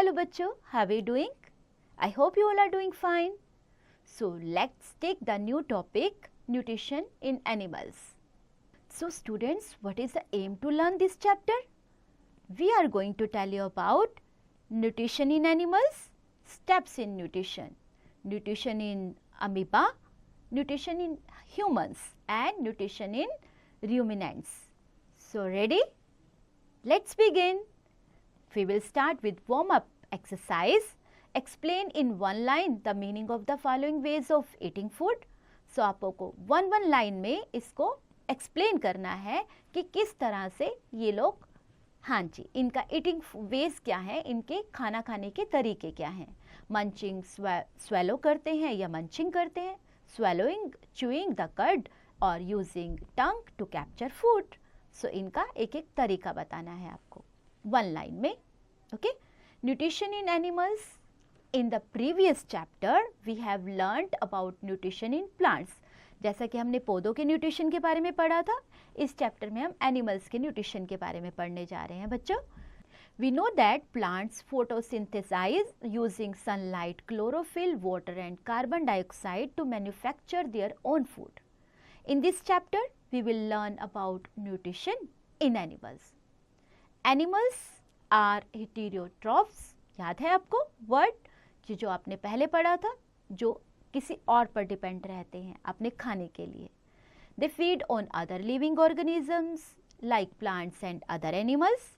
Hello bachcho, how are you doing? I hope you all are doing fine. So let's take the new topic, nutrition in animals. So students, what is the aim to learn this chapter? We are going to tell you about nutrition in animals, steps in nutrition, nutrition in amoeba, nutrition in humans and nutrition in ruminants. So ready? Let's begin. We will start with warm-up exercise. Explain in one line the meaning of the following ways of eating food. So आपको one line में इसको explain करना है कि किस तरह से ये लोग, हाँ जी, इनका eating ways क्या है, इनके खाना खाने के तरीके क्या हैं. Munching, swallow करते हैं या munching करते हैं, swallowing, chewing the cud और using tongue to capture food. So इनका एक एक तरीका बताना है आपको one line में. Okay, nutrition in animals. In the previous chapter we have learnt about nutrition in plants. जैसा कि हमने पौधों के न्यूट्रिशन के बारे में पढ़ा था, इस चैप्टर में हम एनिमल्स के न्यूट्रिशन के बारे में पढ़ने जा रहे हैं बच्चों. We know that plants photosynthesize using sunlight, chlorophyll, water and carbon dioxide to manufacture their own food. In this chapter we will learn about nutrition in animals. Animals are heterotrophs. याद है आपको वर्ड जो आपने पहले पढ़ा था, जो किसी और पर डिपेंड रहते हैं अपने खाने के लिए. They feed on other living organisms like plants and other animals.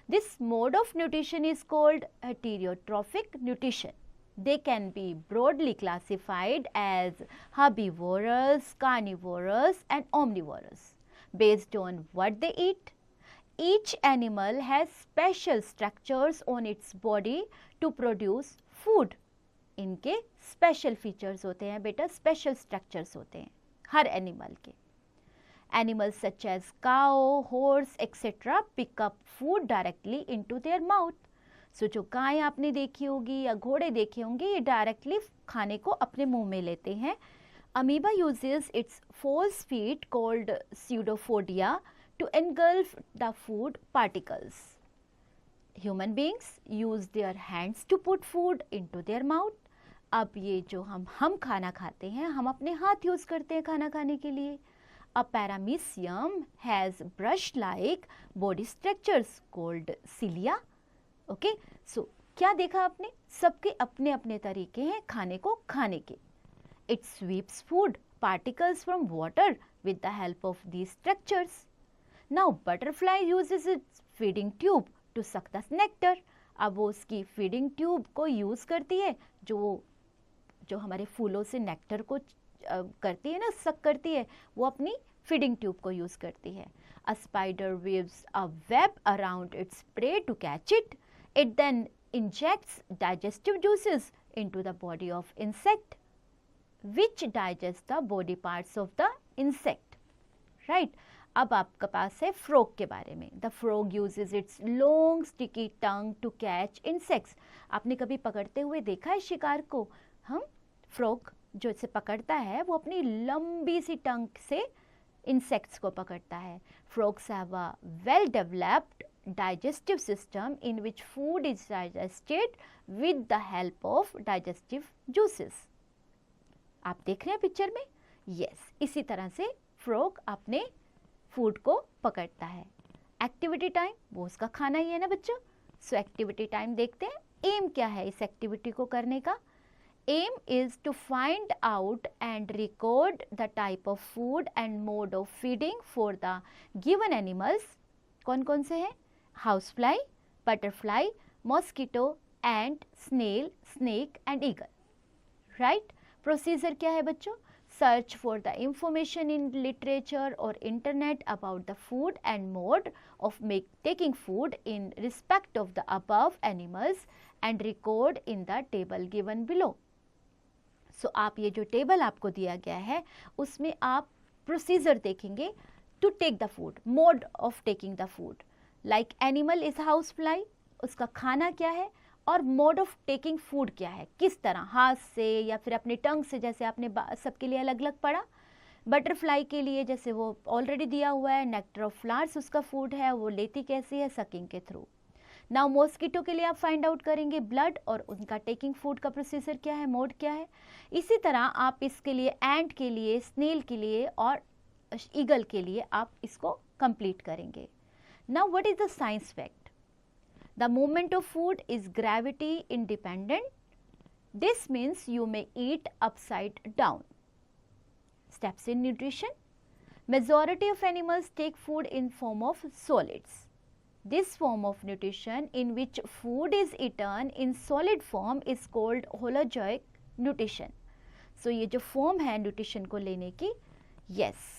This mode of nutrition is called heterotrophic nutrition. They can be broadly classified as herbivorous, carnivorous and omnivorous based on what they eat. Each animal has special structures on its body to produce food. इनके special features होते हैं बेटा, special structures होते हैं हर animal के. Animals such as cow, horse, etc. pick up food directly into their mouth. So जो गाय आपने देखी होगी या घोड़े देखे होंगे, ये directly खाने को अपने मुंह में लेते हैं. Amoeba uses its false feet called pseudopodia to engulf the food particles. Human beings use their hands to put food into their mouth. अब ये जो हम खाना खाते हैं, हम अपने हाथ यूज करते हैं खाना खाने के लिए. A paramecium has brush-like body structures called cilia. Okay, so क्या देखा आपने? सबके अपने अपने तरीके हैं खाने को खाने के. It sweeps food particles from water with the help of these structures. Now butterfly uses its feeding tube to suck the nectar. अब वो उसकी feeding tube को use करती है, जो हमारे फूलों से नेक्टर को करती है ना, सक करती है, वो अपनी feeding tube को use करती है. A spider weaves a web around its prey to catch it. It then injects digestive juices into the body of insect, which digests the body parts of the insect. Right? अब आपके पास है frog के बारे में. The frog uses its long sticky tongue to catch insects. आपने कभी पकड़ते हुए देखा है शिकार को? हम फ्रॉग जो इसे पकड़ता है वो अपनी लंबी सी टंग से इंसेक्ट्स को पकड़ता है. Frogs have a well developed digestive system in which food is digested with the help of digestive juices. आप देख रहे हैं पिक्चर में? यस, इसी तरह से फ्रॉग अपने फूड को पकड़ता है. एक्टिविटी टाइम, वो उसका खाना ही है ना बच्चों. सो एक्टिविटी टाइम देखते हैं. एम क्या है इस एक्टिविटी को करने का? Aim is to find out and record the type of food and mode of feeding for the given animals. कौन कौन से हैं? House fly, butterfly, mosquito, and snail, snake and eagle. Right. Procedure क्या है बच्चों? Search for the information in literature or internet about the food and mode of taking food in respect of the above animals and record in the table given below. So आप ये जो table आपको दिया गया है उसमें आप procedure देखेंगे to take the food, mode of taking the food. Like animal is housefly, उसका खाना क्या है, और मोड ऑफ टेकिंग फूड क्या है, किस तरह, हाथ से या फिर अपने टंग से, जैसे आपने सबके लिए अलग अलग पढ़ा. बटरफ्लाई के लिए जैसे वो ऑलरेडी दिया हुआ है, नेक्टर ऑफ फ्लावर्स उसका फूड है, वो लेती कैसी है, सकिंग के थ्रू. नाउ मॉस्किटो के लिए आप फाइंड आउट करेंगे ब्लड और उनका टेकिंग फूड का प्रोसीजर क्या है, मोड क्या है। इसी तरह आप इसके लिए एंट के लिए, स्नेल के लिए और ईगल के लिए आप इसको कंप्लीट करेंगे। Now what is the science fact? The movement of food is gravity independent. This means you may eat upside down. Steps in nutrition. Majority of animals take food in form of solids. This form of nutrition in which food is eaten in solid form is called holozoic nutrition. So ये जो form है nutrition को लेने की, yes,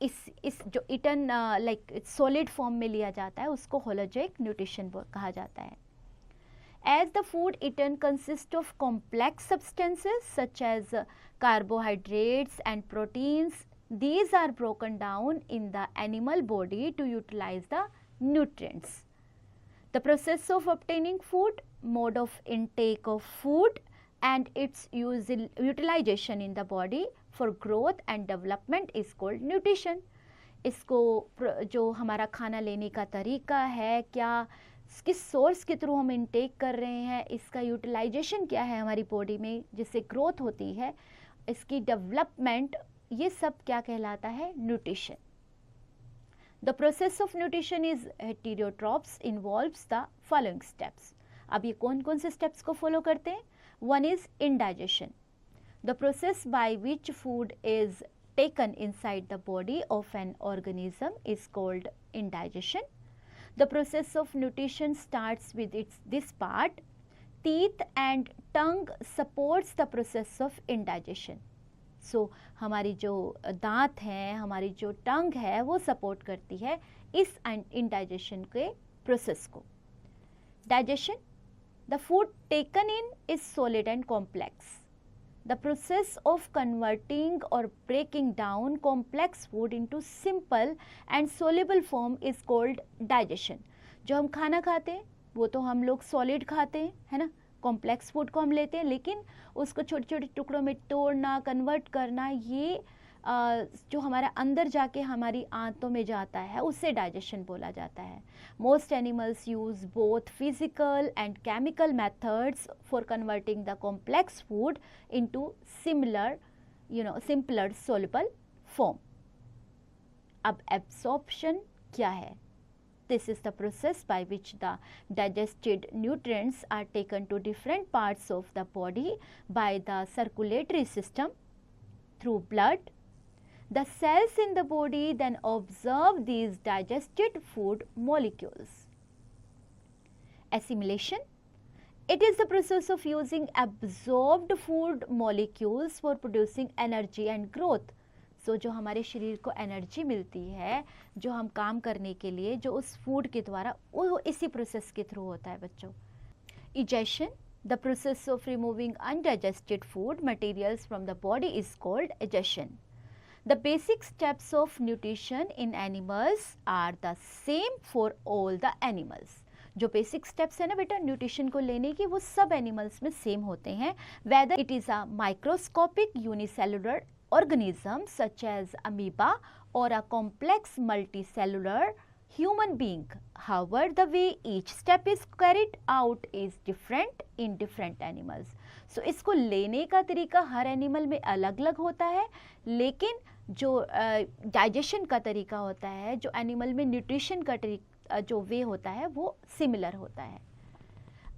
इस जो eaten like solid form में लिया जाता है उसको holozoic nutrition कहा जाता है। As the food eaten consists of complex substances such as carbohydrates and proteins, these are broken down in the animal body to utilize the nutrients. The process of obtaining food, mode of intake of food and its utilization in the body for growth and development is called nutrition. इसको जो हमारा खाना लेने का तरीका है, क्या किस सोर्स के थ्रू हम इनटेक कर रहे हैं, इसका यूटिलाइजेशन क्या है हमारी बॉडी में जिससे ग्रोथ होती है, इसकी डेवलपमेंट, ये सब क्या कहलाता है, nutrition. The process of nutrition is heterotrophs involves the following steps. अब ये कौन कौन से स्टेप्स को फॉलो करते हैं? One is indigestion, the process by which food is taken inside the body of an organism is called indigestion. The process of nutrition starts with this part. Teeth and tongue supports the process of indigestion. So हमारी जो दांत हैं, हमारी जो टंग है, वो support करती है इस इंडाइजेशन के प्रोसेस को। Digestion, the food taken in is solid and complex. The process of converting or breaking down complex food into simple and soluble form is called digestion. जो हम खाना खाते हैं वो तो हम लोग सॉलिड खाते हैं, है ना, कॉम्प्लेक्स फूड को हम लेते हैं, लेकिन उसको छोटे छोटे टुकड़ों में तोड़ना, कन्वर्ट करना, ये जो हमारा अंदर जाके हमारी आंतों में जाता है उसे डाइजेशन बोला जाता है। Most animals use both physical and chemical methods for converting the complex food into simpler soluble form. अब एब्सॉर्प्शन क्या है? This is the process by which the digested nutrients are taken to different parts of the body by the circulatory system through blood. The cells in the body then absorb these digested food molecules. Assimilation. It is the process of using absorbed food molecules for producing energy and growth. So, जो हमारे शरीर को energy मिलती है, जो हम काम करने के लिए, जो उस फूड के द्वारा, वो इसी प्रोसेस के थ्रू होता है बच्चों। Egestion, the process of removing undigested food materials from the body is called egestion. The basic steps of nutrition in animals are the same for all the animals. जो basic steps है ना बेटा nutrition को लेने की, वो सब animals में सेम होते हैं, whether it is a microscopic unicellular organism such as amoeba or a complex multicellular human being. However, the way each step is carried out is different in different animals. So इसको लेने का तरीका हर animal में अलग अलग होता है, लेकिन जो डाइजेशन का तरीका होता है, जो एनिमल में न्यूट्रिशन का जो वे होता है, वो सिमिलर होता है।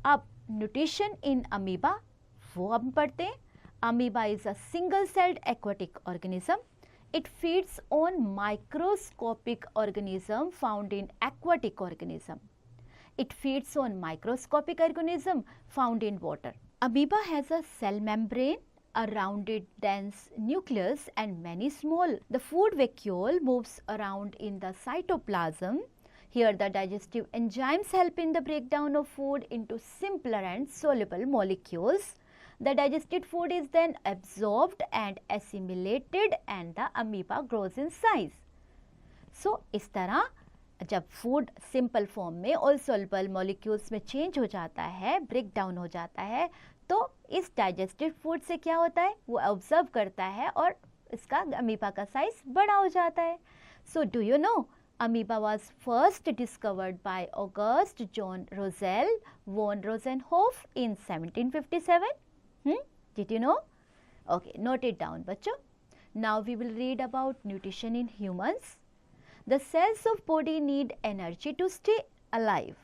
अब न्यूट्रिशन इन अमीबा, वो हम पढ़ते हैं। Amoeba is a single-celled aquatic organism. It feeds on microscopic organism found in aquatic organism. It feeds on microscopic organism found in water. Amoeba has a cell membrane, a rounded dense nucleus and many small. The food vacuole moves around in the cytoplasm. Here the digestive enzymes help in the breakdown of food into simpler and soluble molecules. The digested food is then absorbed and assimilated and the amoeba grows in size. So, इस तरह जब food simple form में और soluble molecules में change हो जाता है, break down हो जाता है, तो इस डाइजेस्टेड फूड से क्या होता है, वो ऑब्जर्व करता है और इसका अमीबा का साइज बड़ा हो जाता है। So do you no Amoeba was first discovered by August John Rosell von Rosenhoff in 1757. Did you know? Okay, note it down, bachcho. Now we will read about nutrition in humans. The cells of body need energy to stay alive.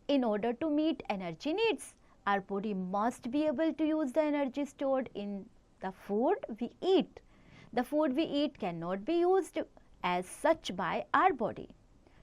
In order to meet energy needs, our body must be able to use the energy stored in the food we eat. The food we eat cannot be used as such by our body.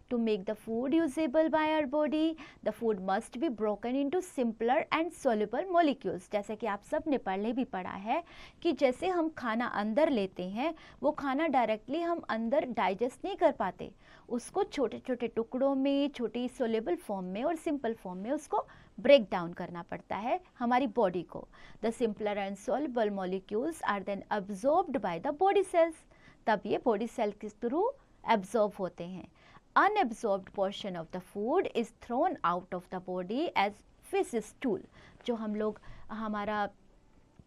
To make the food usable by our body, the food must be broken into simpler and soluble molecules. जैसे कि आप सब ने पहले भी पढ़ा है कि जैसे हम खाना अंदर लेते हैं, वो खाना डायरेक्टली हम अंदर डाइजेस्ट नहीं कर पाते, उसको छोटे छोटे टुकड़ों में, छोटी सोलेबल फॉर्म में और सिंपल फॉर्म में उसको ब्रेक डाउन करना पड़ता है हमारी बॉडी को. The simpler and soluble molecules are then absorbed by the body cells. तब ये बॉडी सेल के थ्रू एब्जॉर्ब होते हैं. Unabsorbed portion of the food is thrown out of the body as feces stool. जो हम लोग हमारा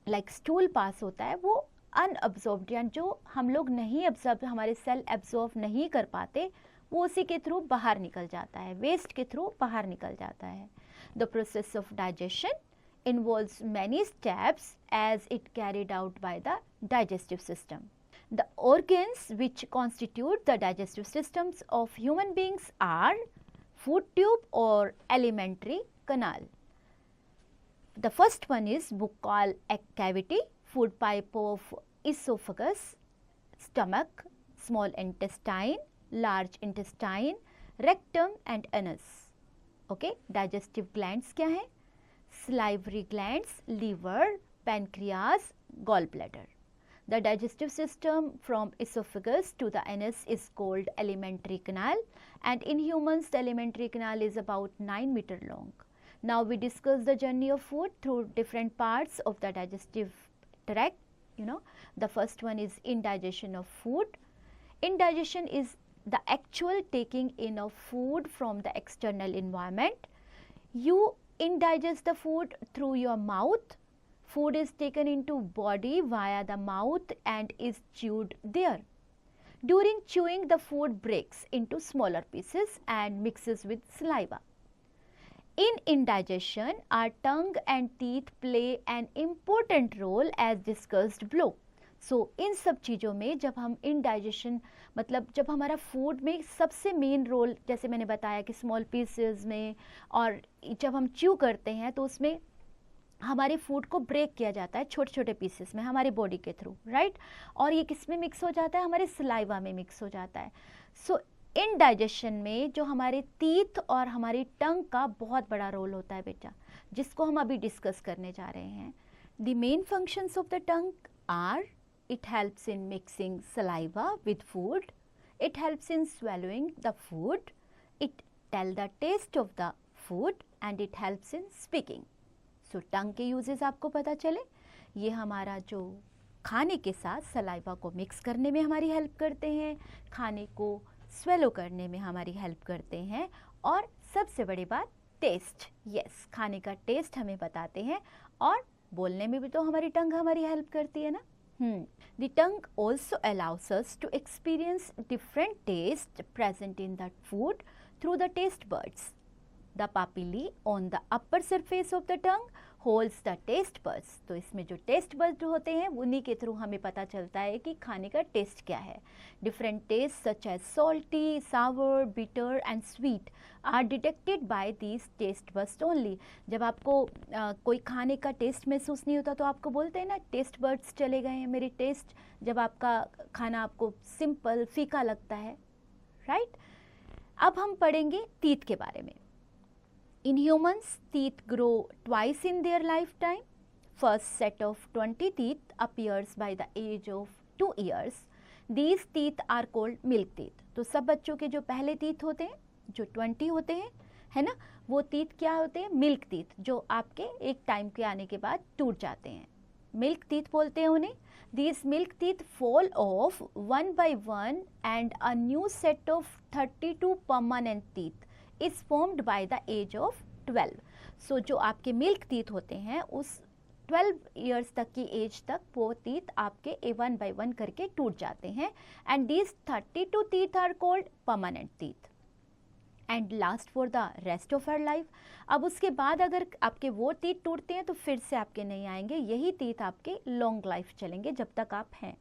stool पास होता है वो unabsorbed यानी जो हम लोग नहीं absorb, हमारे सेल absorb नहीं कर पाते, वो उसी के थ्रू बाहर निकल जाता है, वेस्ट के थ्रू बाहर निकल जाता है. The process of digestion involves many steps as it carried out by the digestive system. The organs which constitute the digestive systems of human beings are food tube or alimentary canal. The first one is buccal cavity, food pipe of esophagus, stomach, small intestine, large intestine, rectum and anus. Okay, digestive glands क्या है? Salivary glands, liver, pancreas, gallbladder. The digestive system from esophagus to the anus is called alimentary canal, and in humans the alimentary canal is about 9 meters long. Now we discuss the journey of food through different parts of the digestive tract. The first one is indigestion of food. Indigestion is the actual taking in of food from the external environment. You indigest the food through your mouth. Food is taken into body via the mouth and is chewed there. During chewing, the food breaks into smaller pieces and mixes with saliva. In indigestion, our tongue and teeth play an important role as discussed below. So, इन सब चीज़ों में जब हम indigestion मतलब जब हमारा food में सबसे मेन रोल, जैसे मैंने बताया कि स्मॉल पीसेस में, और जब हम च्यू करते हैं तो उसमें हमारे फूड को ब्रेक किया जाता है छोटे छोटे पीसेस में हमारे बॉडी के थ्रू, राइट. और ये किस में मिक्स हो जाता है? हमारे सलाइवा में मिक्स हो जाता है. सो इनडाइजेशन में जो हमारे टीथ और हमारी टंग का बहुत बड़ा रोल होता है बेटा, जिसको हम अभी डिस्कस करने जा रहे हैं. The main functions of the tongue are, it helps in mixing saliva with food, it helps in swallowing the food, it tell the taste of the food and it helps in speaking. So टंग के uses आपको पता चले, ये हमारा जो खाने के साथ सलाइवा को मिक्स करने में हमारी हेल्प करते हैं, खाने को स्वेलो करने में हमारी हेल्प करते हैं, और सबसे बड़ी बात टेस्ट. यस, खाने का टेस्ट हमें बताते हैं, और बोलने में भी तो हमारी टंग हमारी हेल्प करती है ना. The tongue also allows us to experience different tastes present in the food through the taste buds. The papillae on the upper surface of the tongue holds the taste buds. तो इसमें जो taste buds होते हैं उन्हीं के through हमें पता चलता है कि खाने का टेस्ट क्या है. Different tastes such as salty, sour, bitter and sweet are detected by these taste buds only. जब आपको कोई खाने का टेस्ट महसूस नहीं होता तो आपको बोलते हैं ना टेस्ट बर्ड्स चले गए हैं मेरे टेस्ट, जब आपका खाना आपको सिंपल फीका लगता है, राइट. अब हम पढ़ेंगे टीथ के बारे में. In humans, teeth grow twice in their lifetime. First set of 20 teeth appears by the age of 2 years. These teeth are called milk teeth. तो सब बच्चों के जो पहले teeth होते हैं, जो 20 होते हैं, है ना, वो teeth क्या होते हैं? मिल्क teeth, जो आपके एक टाइम के आने के बाद टूट जाते हैं. मिल्क teeth बोलते हैं उन्हें. These milk teeth fall off one by one and a new set of 32 permanent teeth is formed by the age of 12. So जो आपके मिल्क टीथ होते हैं उस 12 ईयर्स तक की एज तक वो टीथ आपके वन बाय वन करके टूट जाते हैं, and these 32 teeth are called permanent teeth and last for the rest of our life. अब उसके बाद अगर आपके वो टीथ टूटते हैं तो फिर से आपके नहीं आएंगे, यही टीथ आपके लॉन्ग लाइफ चलेंगे जब तक आप हैं।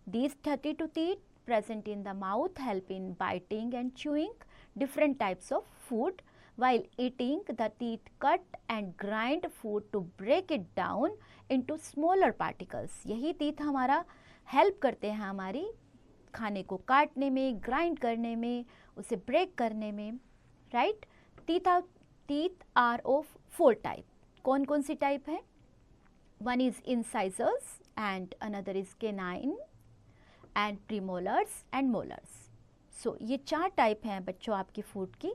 These 32 teeth present in the mouth help in biting and chewing different types of food. While eating, the teeth cut and grind food to break it down into smaller particles. यही teeth हमारा help करते हैं हमारी खाने को काटने में, grind करने में, उसे ब्रेक करने में, right. Teeth are of 4 type. कौन कौन सी टाइप है? One is incisors and another is canine and premolars and molars. So ये 4 टाइप हैं बच्चों आपकी फूड की।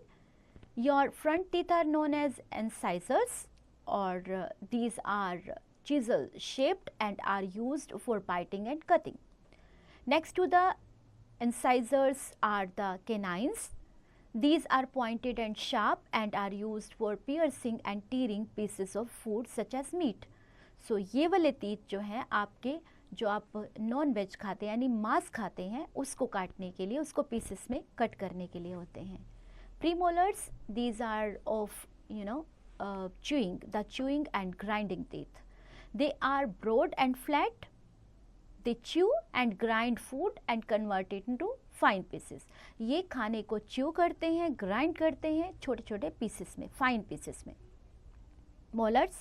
Your front teeth are known as incisors और these are chisel shaped and are used for biting and cutting. Next to the incisors are the canines. These are pointed and sharp and are used for piercing and tearing pieces of food such as meat. So ये वाले teeth जो हैं आपके, जो आप non veg खाते हैं यानी मांस खाते हैं, उसको काटने के लिए, उसको पीसेस में कट करने के लिए होते हैं। Premolars, these are of chewing and grinding teeth. They are broad and flat. They chew and grind food and convert it into fine pieces. ये खाने को chew करते हैं, grind करते हैं छोटे छोटे pieces में, fine pieces में। Molars,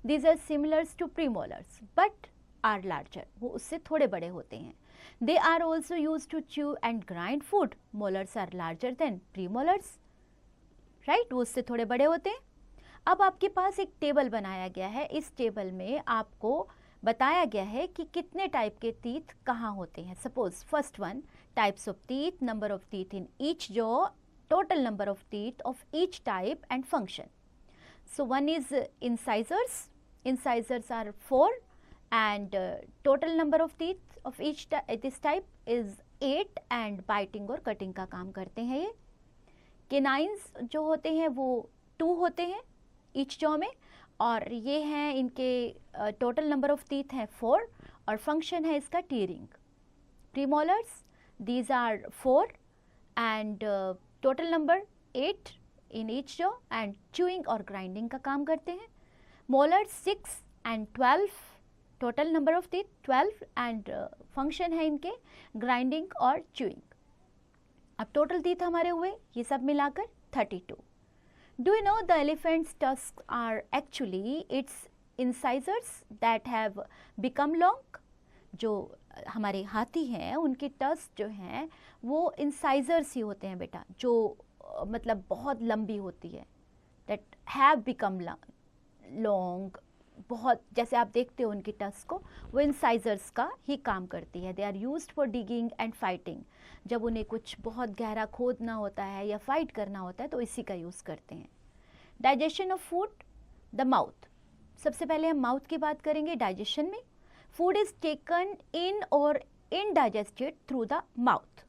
these are similar to premolars but are larger. वो उससे थोड़े बड़े होते हैं। They are also used to chew and grind food. Molars are larger than premolars. Right? वो उससे थोड़े बड़े होते हैं। अब आपके पास एक टेबल बनाया गया है। इस टेबल में आपको बताया गया है कि कितने टाइप के टीथ कहाँ होते हैं। Suppose first one, types of teeth, number of teeth in each jaw, total number of teeth of each type and function. So one is incisors. Incisors are 4 and total number of teeth of each this type is 8 and biting और cutting का काम करते हैं ये। Canines जो होते हैं वो 2 होते हैं ईच जॉ में, और ये हैं इनके टोटल नंबर ऑफ टीथ हैं 4 और फंक्शन है इसका tearing. Premolars, these are 4 and total number 8 in each jaw and chewing और ग्राइंडिंग का काम करते हैं। Molars 6 and 12, total number of teeth 12 and function है इनके ग्राइंडिंग और च्यूइंग। अब टोटल टीथ हमारे हुए ये सब मिलाकर 32। Do you know the elephant's tusks are actually its incisors that have become long? जो हमारे हाथी हैं उनके टस्क जो हैं वो इंसाइजर्स ही होते हैं बेटा, जो मतलब बहुत लंबी होती है। that have become long, बहुत, जैसे आप देखते हो उनकी टस्क को, वो इंसाइजर्स का ही काम करती है। They are used for digging and fighting. जब उन्हें कुछ बहुत गहरा खोदना होता है या फाइट करना होता है तो इसी का यूज़ करते हैं। Digestion of food, the mouth. सबसे पहले हम माउथ की बात करेंगे। डाइजेशन में फूड इज टेकन इन और indigested through the mouth.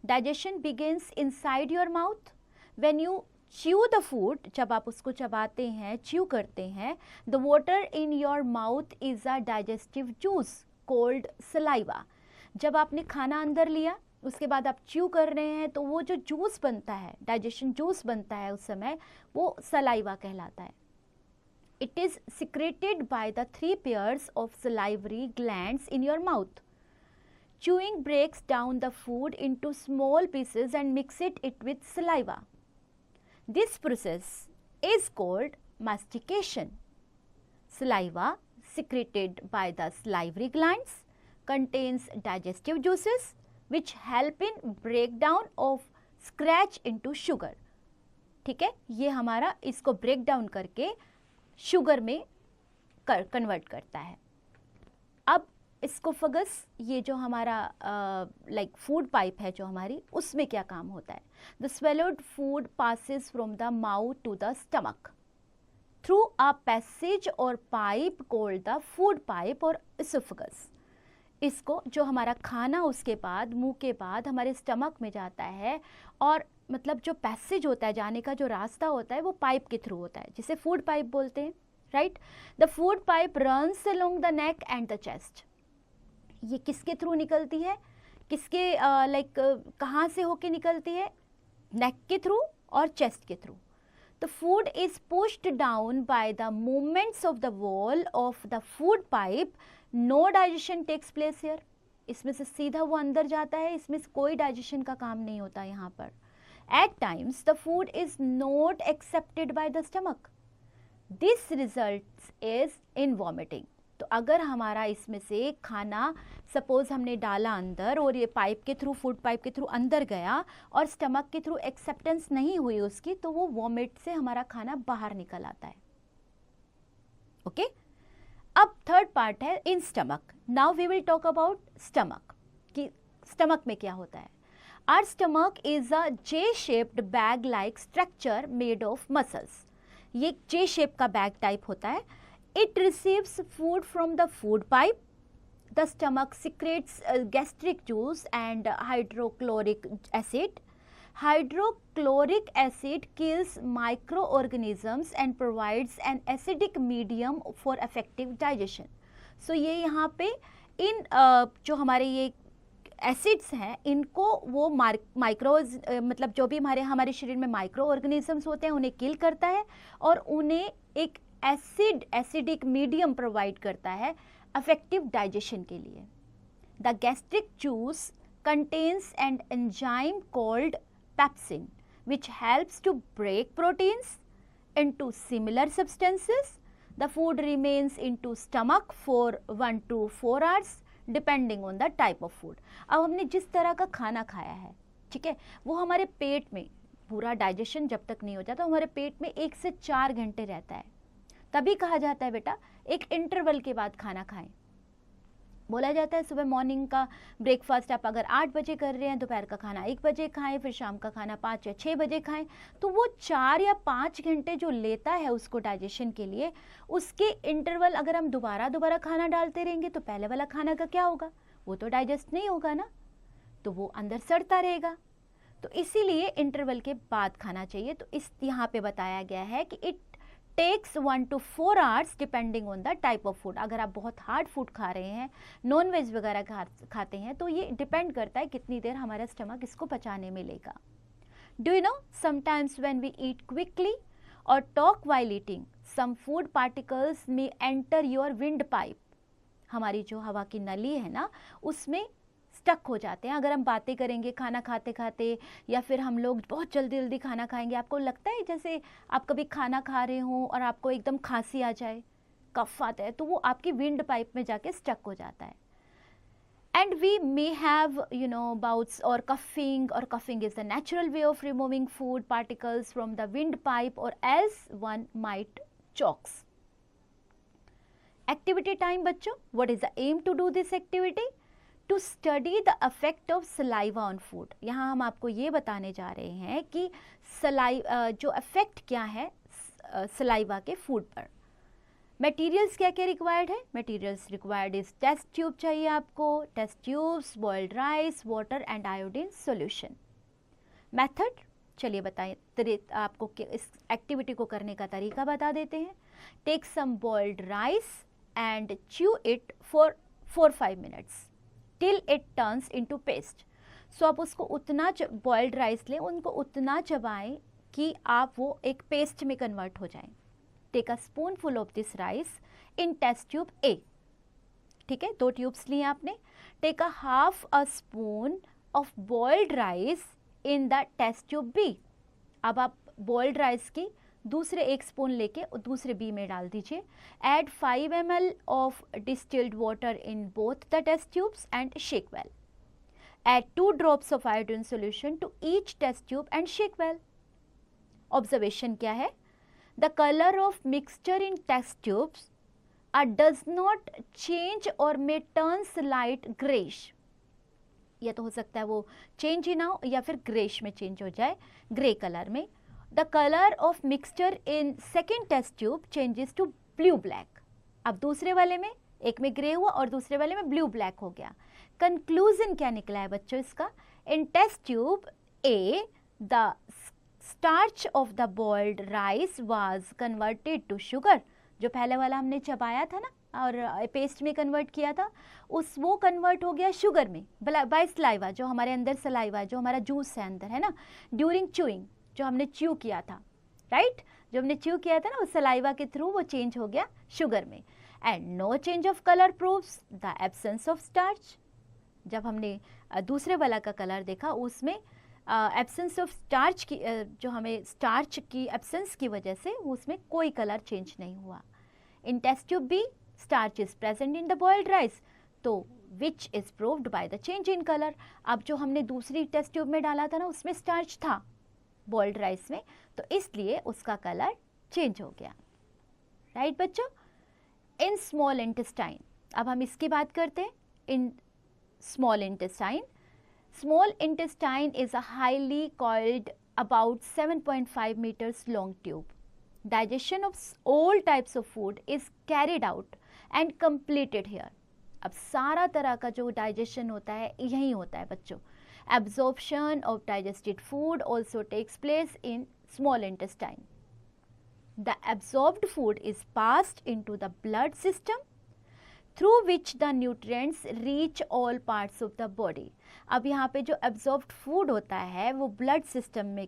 Digestion begins inside your mouth when you chew the food. जब आप उसको चबाते हैं, च्यू करते हैं, the water in your mouth is a digestive juice called saliva. जब आपने खाना अंदर लिया उसके बाद आप च्यू कर रहे हैं तो वो जो जूस बनता है, डाइजेशन जूस बनता है उस समय, वो सलाइवा कहलाता है। It is secreted by the 3 pairs of salivary glands in your mouth. Chewing breaks down the food into small pieces and mix it with saliva. This process is called mastication. Saliva secreted by the salivary glands contains digestive juices which help in breakdown of starch into sugar. ठीक है, ये हमारा इसको break down करके sugar में convert करता है। अब एस्कोफेगस, ये जो हमारा लाइक फूड पाइप है जो हमारी, उसमें क्या काम होता है? The swallowed food passes from the mouth to the stomach through a passage और pipe called the food pipe और एस्कोफेगस। इसको जो हमारा खाना उसके बाद मुंह के बाद हमारे स्टमक में जाता है, और मतलब जो पैसेज होता है, जाने का जो रास्ता होता है, वो पाइप के थ्रू होता है, जिसे फूड पाइप बोलते हैं, right. The food pipe runs along the neck and the chest. ये किसके थ्रू निकलती है, किसके कहाँ से होके निकलती है, नेक के थ्रू और चेस्ट के through. The food is pushed down by the movements of the wall of the food pipe. No digestion takes place here. इसमें से सीधा वो अंदर जाता है, इसमें से कोई डाइजेशन का काम नहीं होता यहाँ पर. At times the food is not accepted by the stomach. This results is in vomiting. तो अगर हमारा इसमें से खाना सपोज हमने डाला अंदर और ये पाइप के थ्रू, फूड पाइप के थ्रू अंदर गया और स्टमक के थ्रू एक्सेप्टेंस नहीं हुई उसकी, तो वो वॉमिट से हमारा खाना बाहर निकल आता है. ओके. अब थर्ड पार्ट है in stomach. Now we will talk about stomach, कि स्टमक में क्या होता है. Our stomach is a J shaped bag like structure made of muscles. ये जे शेप का बैग टाइप होता है. It receives food from the food pipe. The stomach secretes gastric juice and hydrochloric acid. Hydrochloric acid kills microorganisms and provides an acidic medium for effective digestion. So ये यहाँ पे इन जो हमारे ये acids हैं, इनको वो मतलब जो भी हमारे शरीर में माइक्रो ऑर्गेनिजम्स होते हैं उन्हें किल करता है और उन्हें एक एसिडिक मीडियम प्रोवाइड करता है अफेक्टिव डाइजेशन के लिए. The gastric juice contains an enzyme called pepsin which helps to break proteins into similar substances. The food remains into stomach for 1 to 4 hours depending on the type of food. अब हमने जिस तरह का खाना खाया है, ठीक है, वो हमारे पेट में पूरा डाइजेशन जब तक नहीं हो जाता, हमारे पेट में 1 से 4 घंटे रहता है. तभी कहा जाता है बेटा एक इंटरवल के बाद खाना खाएं. बोला जाता है सुबह मॉर्निंग का ब्रेकफास्ट आप अगर 8 बजे कर रहे हैं, दोपहर का खाना 1 बजे खाएं, फिर शाम का खाना 5 या 6 बजे खाएं. तो वो 4 या 5 घंटे जो लेता है उसको डाइजेशन के लिए, उसके इंटरवल अगर हम दोबारा खाना डालते रहेंगे तो पहले वाला खाना का क्या होगा, वो तो डाइजेस्ट नहीं होगा ना, तो वो अंदर सड़ता रहेगा. तो इसीलिए इंटरवल के बाद खाना चाहिए. तो इस यहाँ पे बताया गया है कि it takes 1 to 4 hours depending on the type of food. अगर आप बहुत हार्ड फूड खा रहे हैं, नॉन वेज वगैरह खाते हैं, तो ये डिपेंड करता है कितनी देर हमारा स्टमक इसको पचाने में लेगा. Do you know sometimes when we eat quickly और talk while eating, some food particles may enter your wind pipe. हमारी जो हवा की नली है ना, उसमें स्टक हो जाते हैं. अगर हम बातें करेंगे खाना खाते खाते या फिर हम लोग बहुत जल्दी खाना खाएंगे, आपको लगता है जैसे आप कभी खाना खा रहे हो और आपको एकदम खांसी आ जाए, कफ आता है, तो वो आपकी विंड पाइप में जाके स्टक हो जाता है. And we may have bouts और coughing is the natural way of removing food particles from the wind pipe और else one might chokes. Activity time बच्चों. What is the aim to do this activity? To study the effect of saliva on food. यहाँ हम आपको ये बताने जा रहे हैं कि जो अफेक्ट क्या है सलाइवा के फूड पर. मटेरियल्स क्या क्या रिक्वायर्ड है? Materials required is test tube चाहिए आपको, test tubes, boiled rice, water and iodine solution. Method चलिए बताएं, आपको इस एक्टिविटी को करने का तरीका बता देते हैं. Take some boiled rice and chew it for 4-5 minutes till it turns into paste. सो आप उसको उतना बॉइल्ड राइस लें, उनको उतना चबाएं कि आप वो एक पेस्ट में कन्वर्ट हो जाएं. Take a spoonful of this rice in test tube A. ठीक है, 2 ट्यूब्स लिए आपने. Take a half a spoon of boiled rice in the test tube B. अब आप बॉइल्ड राइस की दूसरे 1 स्पून लेके दूसरे बी में डाल दीजिए. Add 5 ml of distilled water in both the test tubes and shake well. Add 2 drops of iodine solution to each test tube and shake well. Observation क्या है? The colour of mixture in test tubes does not change और may turn slight greyish. या तो हो सकता है वो change ही ना हो या फिर ग्रेश में चेंज हो जाए, ग्रे कलर में. The color of mixture in second test tube changes to blue black. अब दूसरे वाले में, एक में ग्रे हुआ और दूसरे वाले में ब्लू ब्लैक हो गया. कंक्लूजन क्या निकला है बच्चों इसका? In test tube A the starch of the boiled rice was converted to sugar. जो पहले वाला हमने चबाया था ना और पेस्ट में कन्वर्ट किया था, वो कन्वर्ट हो गया शुगर में बाय सलाइवा, जो हमारे अंदर सलाइवा, जो हमारा जूस है अंदर, है ना, ड्यूरिंग च्यूइंग, जो हमने च्यू किया था, राइट, जो हमने च्यू किया था ना उस सलाइवा के थ्रू वो चेंज हो गया शुगर में। And no change of colour proves the absence of starch. जब हमने दूसरे वाला का कलर देखा उसमें एब्सेंस ऑफ स्टार्च की, जो हमें स्टार्च की एब्सेंस की वजह से उसमें कोई कलर चेंज नहीं हुआ। In test tube B starch is present in the boiled rice, तो which is proved by the change in colour. अब जो हमने दूसरी टेस्ट ट्यूब में डाला था ना उसमें स्टार्च था बॉइल्ड राइस में, तो इसलिए उसका कलर चेंज हो गया, राइट बच्चों। इन स्मॉल इंटेस्टाइन, अब हम इसकी बात करते हैं। In small intestine, small intestine is a highly coiled about 7.5 meters long tube. Digestion of all types of food is carried out and completed here. अब सारा तरह का जो डाइजेशन होता है यही होता है बच्चों। Absorption of digested food also takes place in small intestine. The absorbed food is passed into the blood system through which the nutrients reach all parts of the body. अब यहाँ पे जो absorbed food होता है वो blood system में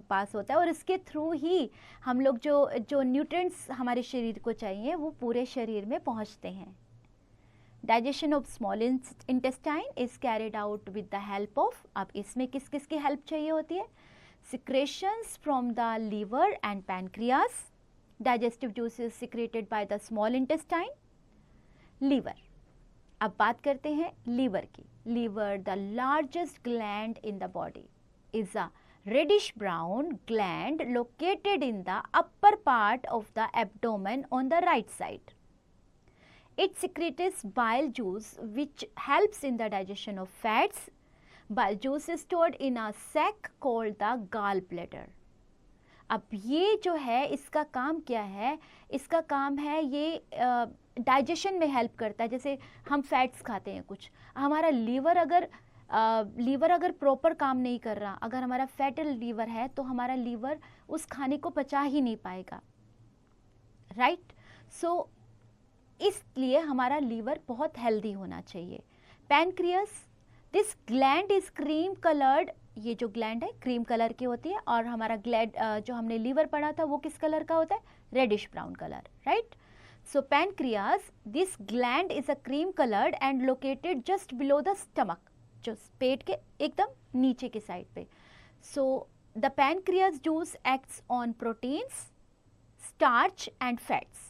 पास होता है और इसके थ्रू ही हम लोग जो nutrients हमारे शरीर को चाहिए वो पूरे शरीर में पहुँचते हैं। Digestion of small intestine is carried out with the help of, अब इसमें किस किस की help चाहिए होती है? Secretions from the liver and pancreas. Digestive juices secreted by the small intestine. Liver, अब बात करते हैं लीवर की। Liver, the largest gland in the body, is a reddish brown gland located in the upper part of the abdomen on the right side. It secretes bile juice which helps in the digestion of fats. Bile juice is stored in a sac called the gallbladder. अब ये जो है इसका काम क्या है? इसका काम है ये डाइजेशन में हेल्प करता है। जैसे हम फैट्स खाते हैं कुछ, हमारा लीवर अगर प्रॉपर काम नहीं कर रहा, अगर हमारा फैटल लीवर है तो हमारा लीवर उस खाने को पचा ही नहीं पाएगा, राइट। सो इसलिए हमारा लीवर बहुत हेल्दी होना चाहिए। Pancreas, this gland is cream coloured, ये जो ग्लैंड है क्रीम कलर की होती है और हमारा ग्लैंड जो हमने लीवर पढ़ा था वो किस कलर का होता है? Reddish brown colour, right. So pancreas, this gland is a cream coloured and located just below the stomach, जो पेट के एकदम नीचे की साइड पे। So the pancreas juice acts on proteins, starch and fats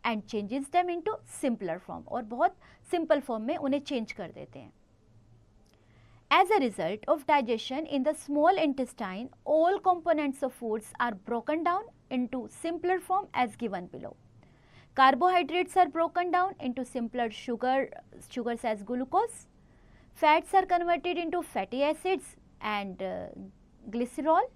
and changes them into simpler form, और बहुत simple form में उन्हें चेंज कर देते हैं। As a result of digestion in the small intestine, all components of foods are broken down into simpler form as given below. Carbohydrates are broken down into simpler sugars as glucose. Fats are converted into fatty acids and glycerol.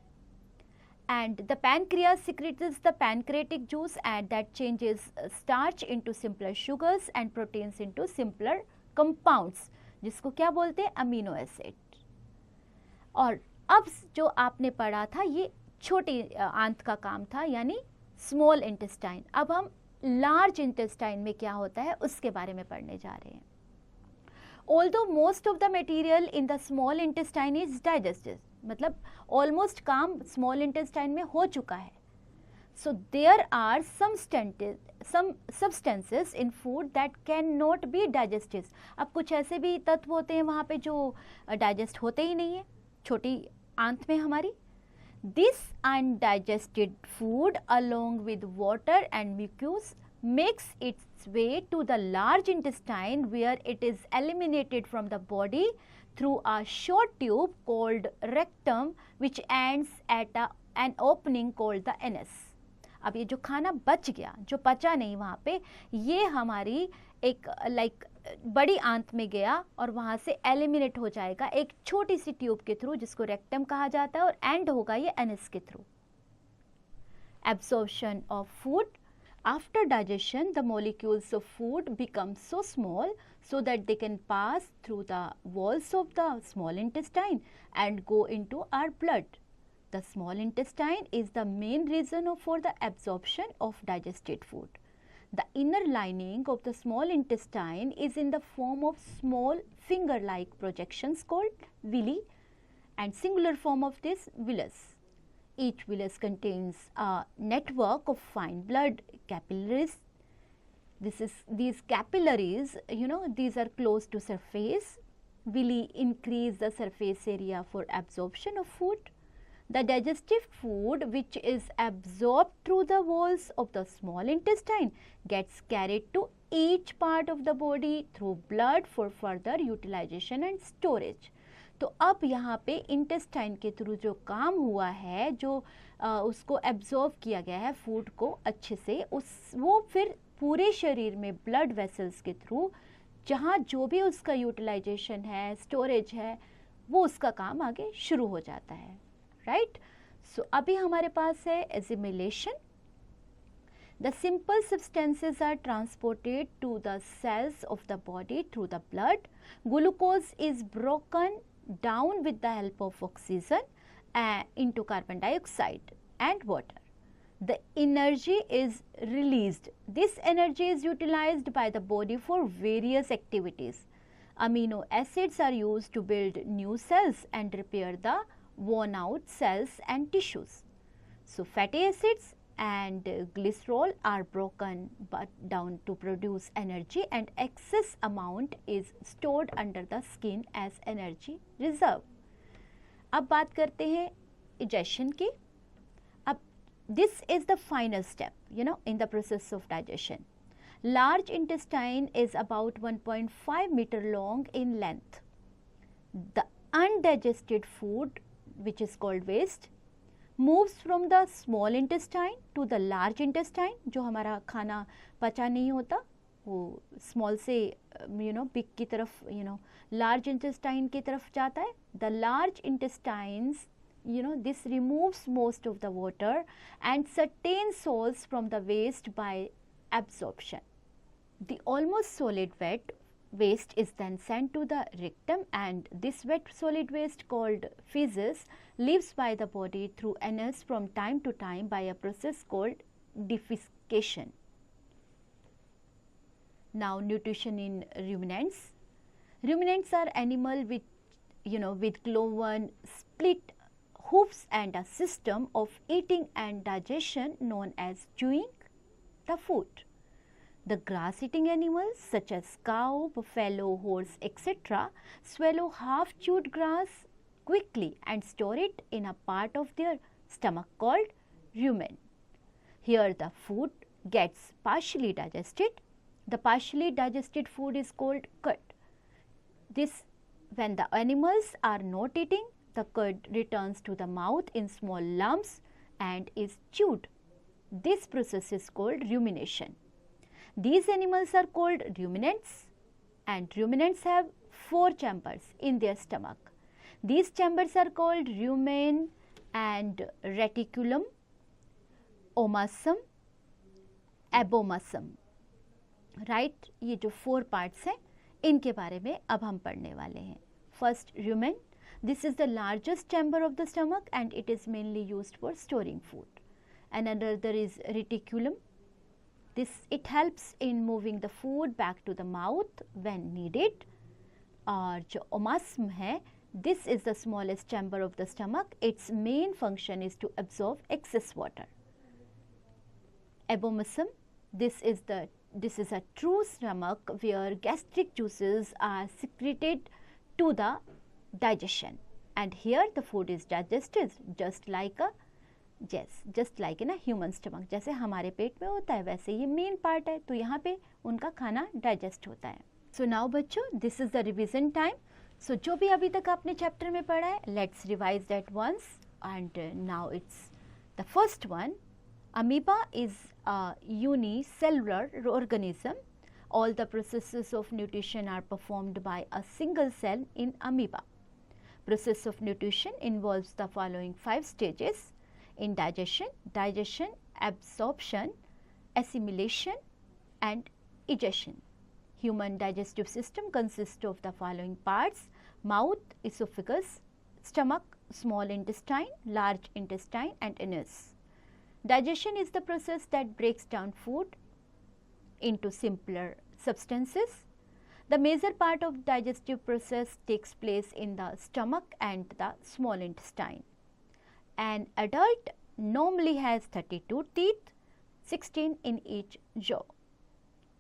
And the pancreas secretes the pancreatic juice and that changes starch into simpler sugars and proteins into simpler compounds, जिसको क्या बोलते हैं? Amino acid. और अब जो आपने पढ़ा था ये छोटी आंत का काम था, यानी स्मॉल इंटेस्टाइन। अब हम लार्ज इंटेस्टाइन में क्या होता है उसके बारे में पढ़ने जा रहे हैं। Although most of the material in the small intestine is digested, मतलब ऑलमोस्ट काम स्मॉल इंटेस्टाइन में हो चुका है। So there are some substances in food that cannot be digested. अब कुछ ऐसे भी तत्व होते हैं वहाँ पे जो डाइजेस्ट होते ही नहीं है छोटी आंत में हमारी। This undigested food along with water and mucus makes its way to the large intestine where it is eliminated from the body through a short tube called rectum which ends at an opening called the anus. अब ये जो खाना बच गया, जो पचा नहीं वहाँ पे, ये हमारी एक बड़ी आंत में गया और वहाँ से एलिमिनेट हो जाएगा एक छोटी सी ट्यूब के थ्रू जिसको रेक्टम कहा जाता है, और एंड होगा ये एनस के through. Absorption of food, after digestion the molecules of food become so small so that they can pass through the walls of the small intestine and go into our blood. The small intestine is the main reason for the absorption of digested food. The inner lining of the small intestine is in the form of small finger-like projections called villi, and singular form of this villus. Each villus contains a network of fine blood capillaries. These capillaries, these are close to surface. Villi increase the surface area for absorption of food. The digestive food which is absorbed through the walls of the small intestine gets carried to each part of the body through blood for further utilization and storage. तो अब यहाँ पे intestine के through जो काम हुआ है, जो उसको एब्जॉर्ब किया गया है फूड को अच्छे से, वो फिर पूरे शरीर में ब्लड वेसल्स के थ्रू जहाँ जो भी उसका यूटिलाइजेशन है, स्टोरेज है, वो उसका काम आगे शुरू हो जाता है, राइट. सो अभी हमारे पास है assimilation. The simple substances are transported to the cells of the body through the blood. Glucose is broken down with the help of oxygen into carbon dioxide and water. The energy is released. This energy is utilized by the body for various activities. Amino acids are used to build new cells and repair the worn out cells and tissues. So, fatty acids and glycerol are broken down to produce energy, and excess amount is stored under the skin as energy reserve. अब बात करते हैं digestion की. अब this is the final step, in the process of digestion. Large intestine is about 1.5 meter long in length. The undigested food, which is called waste, moves from the small intestine to the large intestine. जो हमारा खाना पचा नहीं होता वो small से big की तरफ large intestine की तरफ जाता है. The large intestines, this removes most of the water and certain salts from the waste by absorption. The almost solid wet waste is then sent to the rectum, and this wet solid waste called feces leaves by the body through anus from time to time by a process called defecation. Now, nutrition in ruminants. Ruminants are animals with with cloven split hoofs and a system of eating and digestion known as chewing the food. The grass-eating animals such as cow, buffalo, horse, etc. swallow half-chewed grass quickly and store it in a part of their stomach called rumen. Here the food gets partially digested. The partially digested food is called cud. When the animals are not eating, the cud returns to the mouth in small lumps and is chewed. This process is called rumination. These animals are called ruminants, and ruminants have 4 chambers in their stomach. These chambers are called rumen and reticulum, omasum, abomasum. Right ये जो 4 parts हैं इनके बारे में अब हम पढ़ने वाले हैं. First rumen. This is the largest chamber of the stomach and it is mainly used for storing food. Another is reticulum. It helps in moving the food back to the mouth when needed. और जो omasum है, this is the smallest chamber of the stomach. Its main function is to absorb excess water. Abomasum. This is a true stomach where gastric juices are secreted to the digestion, and here the food is digested just like in a human stomach. जैसे हमारे पेट में होता है वैसे ये main part है, तो यहाँ पे उनका खाना डाइजेस्ट होता है. सो नाउ बच्चों, this is the revision time. So जो भी अभी तक आपने चैप्टर में पढ़ा है, let's revise that once. And now it's the first one. Amoeba is a unicellular organism. All the processes of nutrition are performed by a single cell in amoeba. Process of nutrition involves the following 5 stages in digestion, absorption, assimilation and egestion. Human digestive system consists of the following parts: mouth, esophagus, stomach, small intestine, large intestine and anus. Digestion is the process that breaks down food into simpler substances. The major part of digestive process takes place in the stomach and the small intestine. An adult normally has 32 teeth, 16 in each jaw.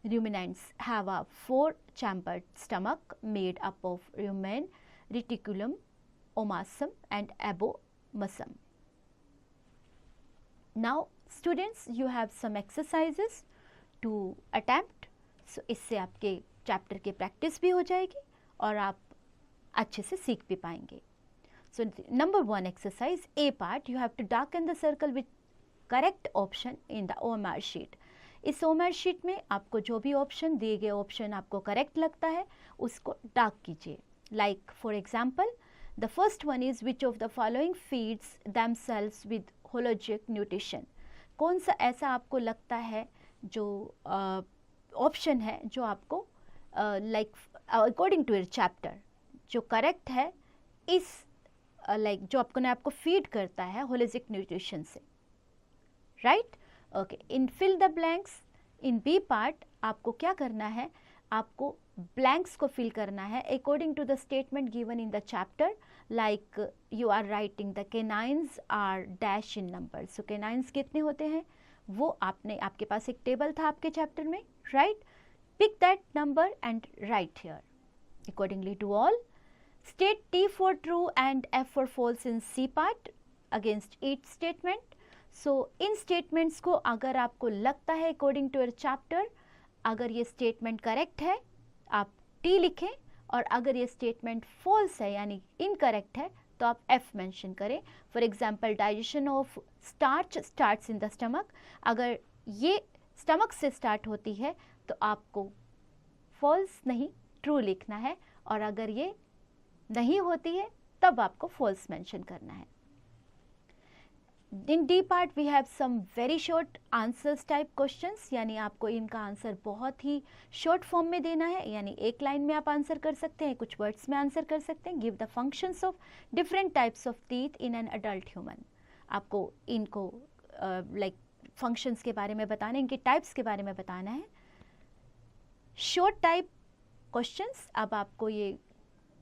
Ruminants have a 4-chambered stomach made up of rumen, reticulum, omasum and abomasum. Now students, you have some exercises to attempt. So इससे आपके chapter की practice भी हो जाएगी और आप अच्छे से सीख भी पाएंगे. So number 1 exercise, A part, you have to darken the circle with correct option in the OMR sheet. इस OMR sheet में आपको जो भी ऑप्शन दिए गए ऑप्शन आपको करेक्ट लगता है उसको डार्क कीजिए. Like for example, the first one is which of the following feeds themselves with hologic nutrition. कौन सा ऐसा आपको लगता है जो ऑप्शन है जो आपको like according to your chapter जो करेक्ट है इस जो आपको फीड करता है होलिस्टिक न्यूट्रिशन से, right. Okay, in fill the blanks in B part आपको क्या करना है, आपको ब्लैंक्स को फिल करना है according to the statement given in the chapter. Like you are writing the canines are dash in number. So canines कितने होते हैं वो आपके पास एक टेबल था आपके चैप्टर में, right. Pick that number and write here accordingly to all. State T for true and F for false in C part against each statement. So in statements को अगर आपको लगता है according to your chapter अगर ये statement correct है आप T लिखें और अगर ये statement false है यानी incorrect है तो आप F mention करें. For example, digestion of starch starts in the stomach. अगर ये stomach से start होती है तो आपको false नहीं true लिखना है और अगर ये नहीं होती है तब आपको false मेंशन करना है. In D part we have some very short answers type questions, यानी आपको इनका आंसर बहुत ही शॉर्ट फॉर्म में देना है, यानी एक लाइन में आप आंसर कर सकते हैं, कुछ वर्ड्स में आंसर कर सकते हैं. Give the functions of different types of teeth in an adult human. आपको इनको लाइक फंक्शंस के बारे में बताना है, इनके टाइप्स के बारे में बताना है. शॉर्ट टाइप क्वेश्चंस, अब आपको ये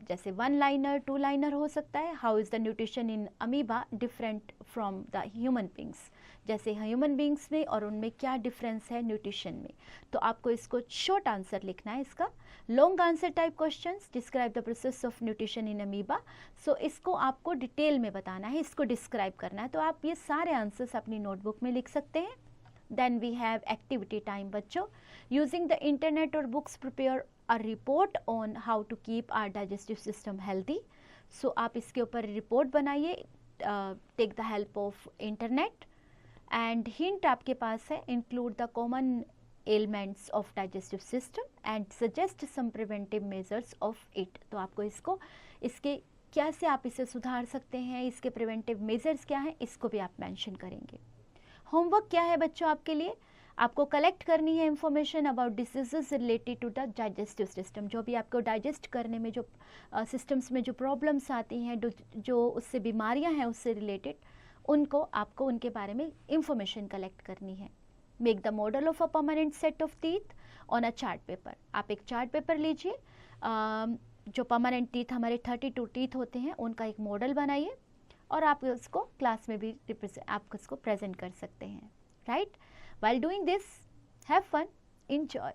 जैसे 1 लाइनर 2 लाइनर हो सकता है. How is the nutrition in amoeba different from the human beings, जैसे ह्यूमन बींग्स में और उनमें क्या डिफरेंस है न्यूट्रिशन में, तो आपको इसको शॉर्ट आंसर लिखना है इसका. Long answer type questions, describe the process of nutrition in amoeba. So इसको आपको डिटेल में बताना है, इसको डिस्क्राइब करना है, तो आप ये सारे आंसर्स अपनी नोटबुक में लिख सकते हैं. Then we have activity time बच्चों. Using the internet or books prepare a report on how to keep our digestive system healthy. So आप इसके ऊपर रिपोर्ट बनाइए. Take the help of internet. And hint आपके पास है, include the common ailments of digestive system and suggest some preventive measures of it. तो आपको इसके कैसे आप इसे सुधार सकते हैं, इसके प्रिवेंटिव मेजर्स क्या हैं, इसको भी आप मेंशन करेंगे. होमवर्क क्या है बच्चों आपके लिए, आपको कलेक्ट करनी है information about diseases related to the digestive system. जो भी आपको डाइजेस्ट करने में जो सिस्टम्स में जो प्रॉब्लम्स आती हैं, जो उससे बीमारियां हैं उससे रिलेटेड, उनको आपको उनके बारे में इंफॉर्मेशन कलेक्ट करनी है. Make the model of a permanent set of teeth on a chart paper. आप एक चार्ट पेपर लीजिए, जो परमानेंट टीथ हमारे 32 टीथ होते हैं उनका एक मॉडल बनाइए और आप उसको क्लास में भी आप उसको प्रेजेंट कर सकते हैं, right. While doing this, have fun, enjoy.